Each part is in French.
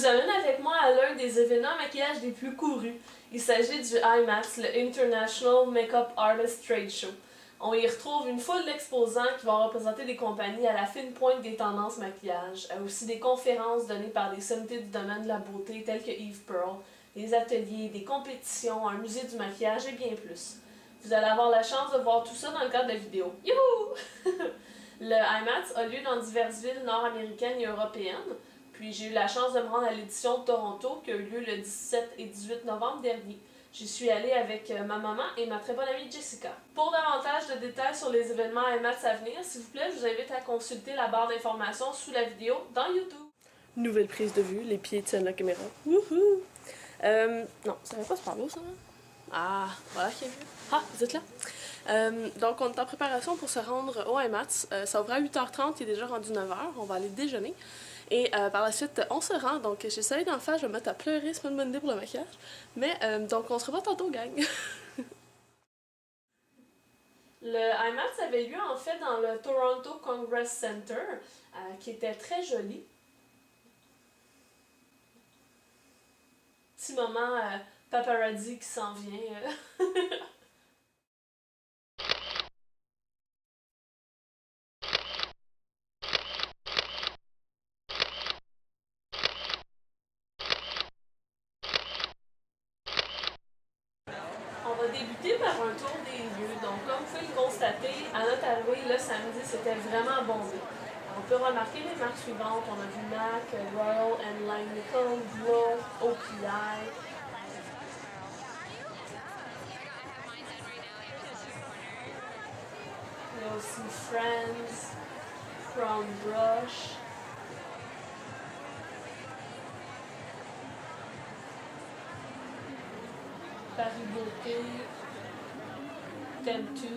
amène avec moi à l'un des événements maquillage les plus courus. Il s'agit du IMATS, le International Makeup Artist Trade Show. On y retrouve une foule d'exposants qui vont représenter des compagnies à la fine pointe des tendances maquillage, aussi des conférences données par des sommités du domaine de la beauté telles que Eve Pearl, des ateliers, des compétitions, un musée du maquillage et bien plus. Vous allez avoir la chance de voir tout ça dans le cadre de la vidéo. Youhou! Le IMATS a lieu dans diverses villes nord-américaines et européennes, puis j'ai eu la chance de me rendre à l'édition de Toronto qui a eu lieu le 17 et 18 novembre dernier. J'y suis allée avec ma maman et ma très bonne amie Jessica. Pour davantage de détails sur les événements IMATS à venir, s'il vous plaît, je vous invite à consulter la barre d'informations sous la vidéo dans YouTube. Nouvelle prise de vue, les pieds tiennent la caméra. Wouhou! Non, ça va pas super beau ça? Ah, voilà qui est vu. Ah, vous êtes là? Donc, on est en préparation pour se rendre au IMATS. Ça ouvre à 8h30, il est déjà rendu 9h. On va aller déjeuner. Et par la suite, on se rend. Donc, j'ai essayé d'en faire, je vais me mettre à pleurer, c'est pas une bonne idée pour le maquillage. Mais, donc, on se revoit tantôt, gang. Le IMATS avait lieu en fait dans le Toronto Congress Center, qui était très joli. Petit moment paparazzi qui s'en vient. On va débuter par un tour des lieux. Donc, comme vous pouvez le constater, à notre arrivée, le samedi, c'était vraiment bombé. On peut remarquer les marques suivantes. On a vu MAC, Royal & Langnickel, Glow, OPI. Il y a aussi Friends, Crown Brush. Paris Beauté, Temptu.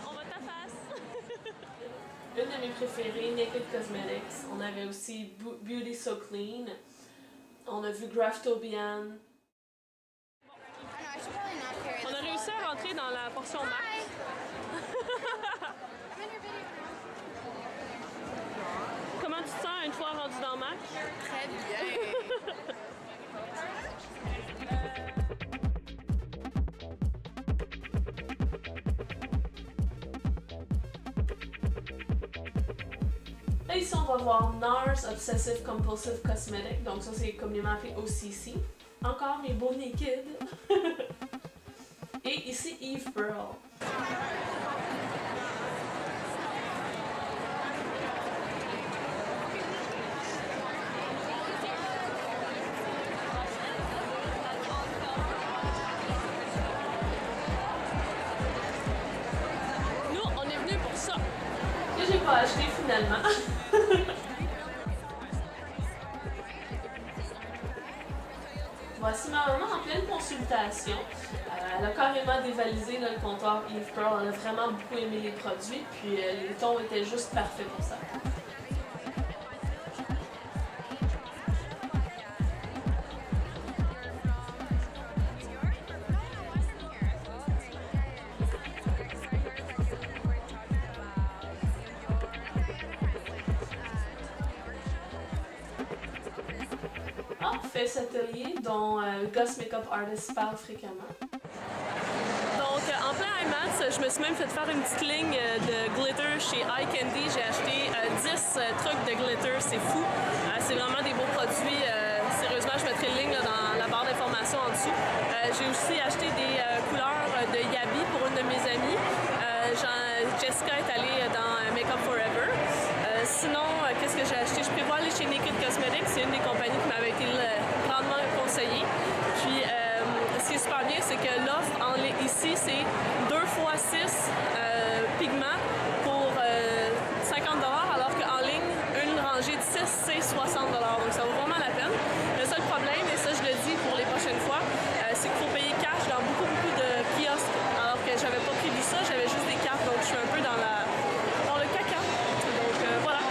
On va ta face! Une de mes préférées, Naked Cosmetics. On avait aussi Beauty So Clean. On a vu Graftobian. On a réussi à rentrer dans la portion MAC. Comment tu te sens une fois rendu dans MAC? Très bien! Là, ici, on va voir NARS Obsessive Compulsive Cosmetic. Donc, ça, c'est communément appelé OCC. Encore mes beaux naked. Et ici, Eve Pearl. Nous, on est venus pour ça. Que j'ai pas acheté finalement. Voici ma maman en pleine consultation. Elle a carrément dévalisé le comptoir Eve Pearl. Elle a vraiment beaucoup aimé les produits, puis les tons étaient juste parfaits pour ça. Fait cet atelier dont Goss Makeup Artist parle fréquemment. Donc, en plein IMATS, je me suis même fait faire une petite ligne de glitter chez Eye Candy. J'ai acheté 10 trucs de glitter, c'est fou. C'est vraiment des beaux produits. Sérieusement, je mettrai le link là, dans la barre d'informations en dessous. J'ai aussi acheté des couleurs de Yabi pour une de mes amies. Jessica est allée dans Makeup Forever. Sinon, qu'est-ce que j'ai acheté? Je prévois aller chez Naked Cosmetics. C'est une des compagnies qui m'avait été grandement conseillée. Puis, ce qui est super bien, c'est que l'offre ici, c'est 2 x 6 pigments pour 50 $, alors qu'en ligne, une rangée de 6, c'est 60 $. Donc, ça vaut vraiment la peine. Le seul problème, et ça, je le dis pour les prochaines fois, c'est qu'il faut payer cash dans beaucoup de kiosques. Alors que j'avais pas prévu ça, j'avais juste des cartes. Donc, je suis un peu dans le caca. Donc, voilà.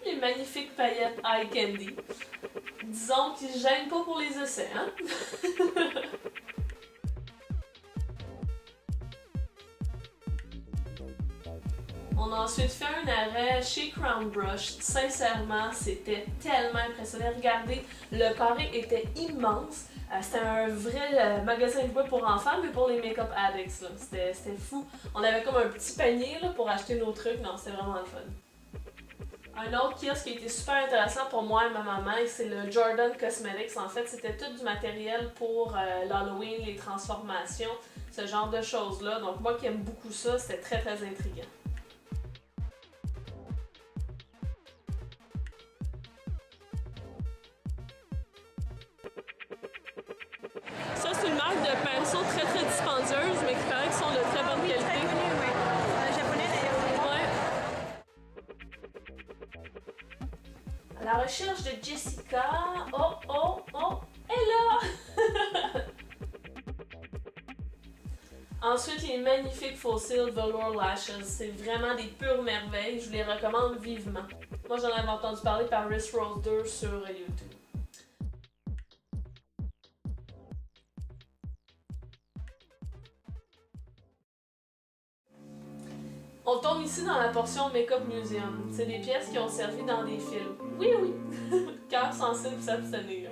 Les magnifiques paillettes Eye Candy. Disons qu'ils ne gênent pas pour les essais, hein? On a ensuite fait un arrêt chez Crown Brush. Sincèrement, c'était tellement impressionnant. Regardez, le carré était immense. C'était un vrai magasin de jouets pour enfants, mais pour les make-up addicts. C'était fou. On avait comme un petit panier là, pour acheter nos trucs. Non, c'était vraiment le fun. Un autre kiosque qui a été super intéressant pour moi et ma maman, c'est le Jordan Cosmetics. En fait, c'était tout du matériel pour l'Halloween, les transformations, ce genre de choses-là. Donc moi qui aime beaucoup ça, c'était très très intriguant. Ça, c'est une marque de pinceaux très très dispendieuse, mais qui paraît qu'ils sont de très bonne qualité. Très connu, oui. Japonais d'ailleurs. Ouais. À la recherche de Jessica. Oh, elle est là! Ensuite, les magnifiques Fossil Velour Lashes. C'est vraiment des pures merveilles. Je vous les recommande vivement. Moi, j'en avais entendu parler par Riss Rose 2 sur YouTube. On tombe ici dans la portion Makeup Museum. C'est des pièces qui ont servi dans des films. Oui, cœur sensible s'abstenir.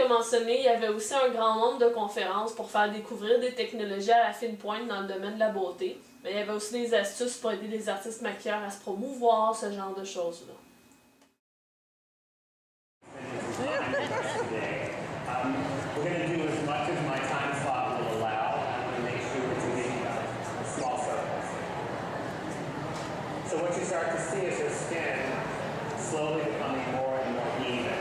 Mentionné, il y avait aussi un grand nombre de conférences pour faire découvrir des technologies à la fine pointe dans le domaine de la beauté. Mais il y avait aussi des astuces pour aider les artistes maquilleurs à se promouvoir, ce genre de choses-là. So what you start to see is your skin slowly becoming more and more even.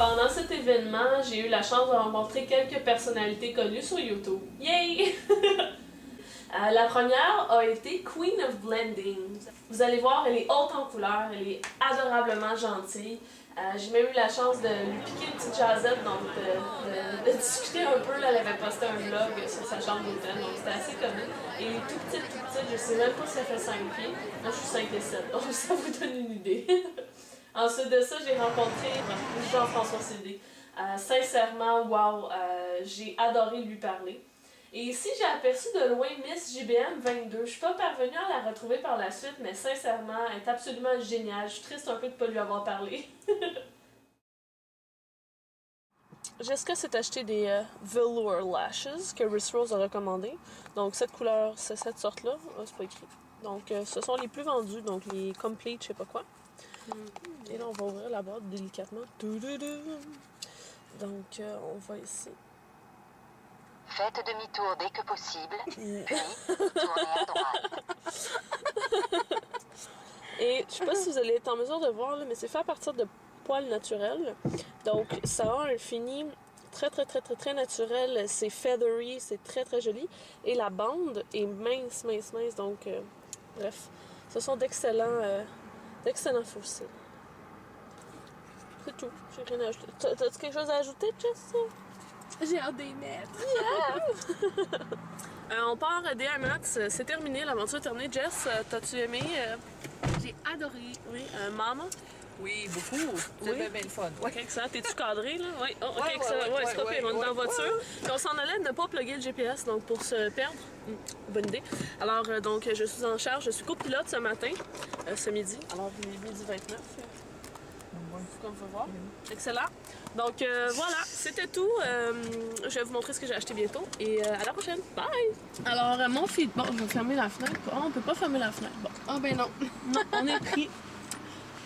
Pendant cet événement, j'ai eu la chance de rencontrer quelques personnalités connues sur YouTube. Yay! La première a été Queen of Blending. Vous allez voir, elle est haute en couleurs, elle est adorablement gentille. J'ai même eu la chance de lui piquer une petite jasette, donc de discuter un peu. Là, elle avait posté un vlog sur sa chambre d'hôtel, donc c'était assez comique. Et elle est toute petite, je sais même pas si elle fait 5 pieds. Moi, je suis 5 et 7, donc ça vous donne une idée. Ensuite de ça, j'ai rencontré Jean-François Cédé. Sincèrement, wow, j'ai adoré lui parler. Et ici, j'ai aperçu de loin Miss JBM 22. Je ne suis pas parvenue à la retrouver par la suite, mais sincèrement, elle est absolument géniale. Je suis triste un peu de ne pas lui avoir parlé. Jessica s'est acheté des Velour Lashes que Riss Rose a recommandé. Donc, cette couleur, c'est cette sorte-là. Ah, c'est pas écrit. Donc, ce sont les plus vendus, donc les Complete, je sais pas quoi. Et là, on va ouvrir la boîte délicatement. Donc, on va ici. Faites demi-tour dès que possible, puis tournez à droite. Et je sais pas si vous allez être en mesure de voir, là, mais c'est fait à partir de poils naturels. Donc, ça a un fini très naturel. C'est feathery, c'est très joli. Et la bande est mince. Donc, bref, ce sont d'excellents fossiles. C'est tout. J'ai rien à ajouter. T'as-tu quelque chose à ajouter, Jess? J'ai hâte d'y mettre. On part des IMAX. C'est terminé. L'aventure est terminée. Jess, t'as-tu aimé? J'ai adoré. Oui. Maman? Oui, beaucoup. C'était bien le fun. Ok, excellent. T'es-tu cadré, là? Oui. Oh, ok, Ouais, excellent. Ouais, c'est pas pire. On est dans la ouais. voiture. Puis on s'en allait de ne pas plugger le GPS, donc pour se perdre. Bonne idée. Alors, donc, je suis en charge. Je suis copilote ce matin, ce midi. Alors, il est midi 29. Comme on peut voir. Excellent. Donc, voilà, c'était tout. Je vais vous montrer ce que j'ai acheté bientôt. Et à la prochaine. Bye! Alors, mon feedback... Bon, je vais fermer la fenêtre. Oh, on peut pas fermer la fenêtre. Bon. Ah ben non. Non, on est pris.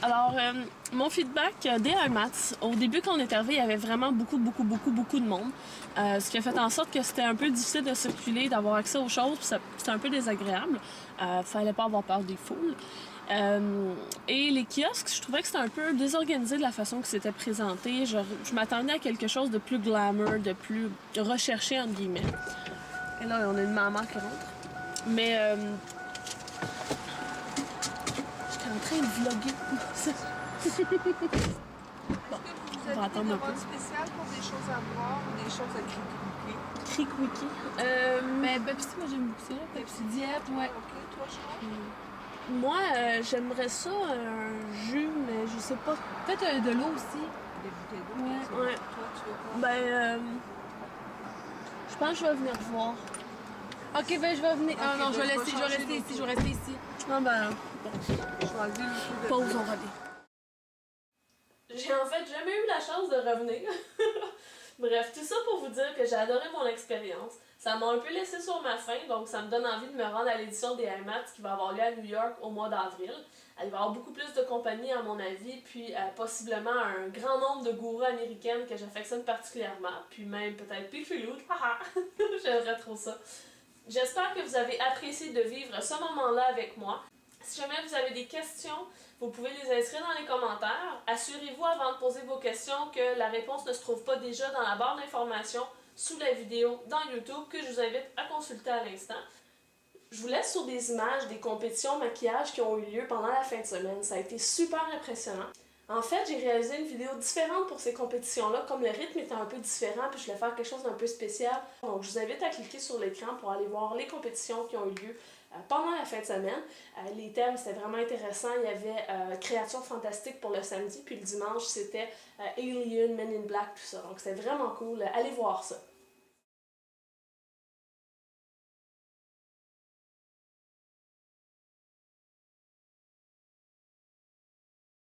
Alors, mon feedback des IMATS, au début quand on est arrivé, il y avait vraiment beaucoup de monde. Ce qui a fait en sorte que c'était un peu difficile de circuler, d'avoir accès aux choses, puis c'était un peu désagréable. Fallait pas avoir peur des foules. Et les kiosques, je trouvais que c'était un peu désorganisé de la façon que c'était présenté. Je m'attendais à quelque chose de plus glamour, de plus recherché, entre guillemets. Et là, on a une maman qui rentre. Mais... en train de vlogger. Bon, on va attendre un peu. Spécial pour des choses à boire ou des choses à critiquer? Crick-wiki. Mais Pepsi, moi j'aime beaucoup ça. Pepsi diète, ouais. Ok, toi, Charles? Moi, j'aimerais ça, un jus, mais je sais pas. Peut-être de l'eau aussi. Des bouteilles d'eau? Ouais. Ouais. Toi, tu veux quoi? Ben, je pense que je vais venir voir. Ok, ben je vais venir. Ah Ok, non, je vais donc, rester changer ici, d'auto. je vais rester ici. Non, ben, Choisis le pause, on revient. J'ai en fait jamais eu la chance de revenir. Bref, tout ça pour vous dire que j'ai adoré mon expérience. Ça m'a un peu laissé sur ma faim, donc ça me donne envie de me rendre à l'édition des IMATS qui va avoir lieu à New York au mois d'avril. Il va y avoir beaucoup plus de compagnies à mon avis, puis possiblement un grand nombre de gourous américaines que j'affectionne particulièrement, puis même peut-être Pifiloud, haha, j'aimerais trop ça. J'espère que vous avez apprécié de vivre ce moment-là avec moi. Si jamais vous avez des questions, vous pouvez les inscrire dans les commentaires. Assurez-vous avant de poser vos questions que la réponse ne se trouve pas déjà dans la barre d'informations sous la vidéo dans YouTube que je vous invite à consulter à l'instant. Je vous laisse sur des images des compétitions maquillage qui ont eu lieu pendant la fin de semaine. Ça a été super impressionnant. En fait, j'ai réalisé une vidéo différente pour ces compétitions-là, comme le rythme était un peu différent, puis je voulais faire quelque chose d'un peu spécial. Donc, je vous invite à cliquer sur l'écran pour aller voir les compétitions qui ont eu lieu pendant la fin de semaine. Les thèmes, c'était vraiment intéressant. Il y avait créatures fantastiques pour le samedi, puis le dimanche, c'était Alien, Men in Black, tout ça. Donc, c'était vraiment cool. Allez voir ça.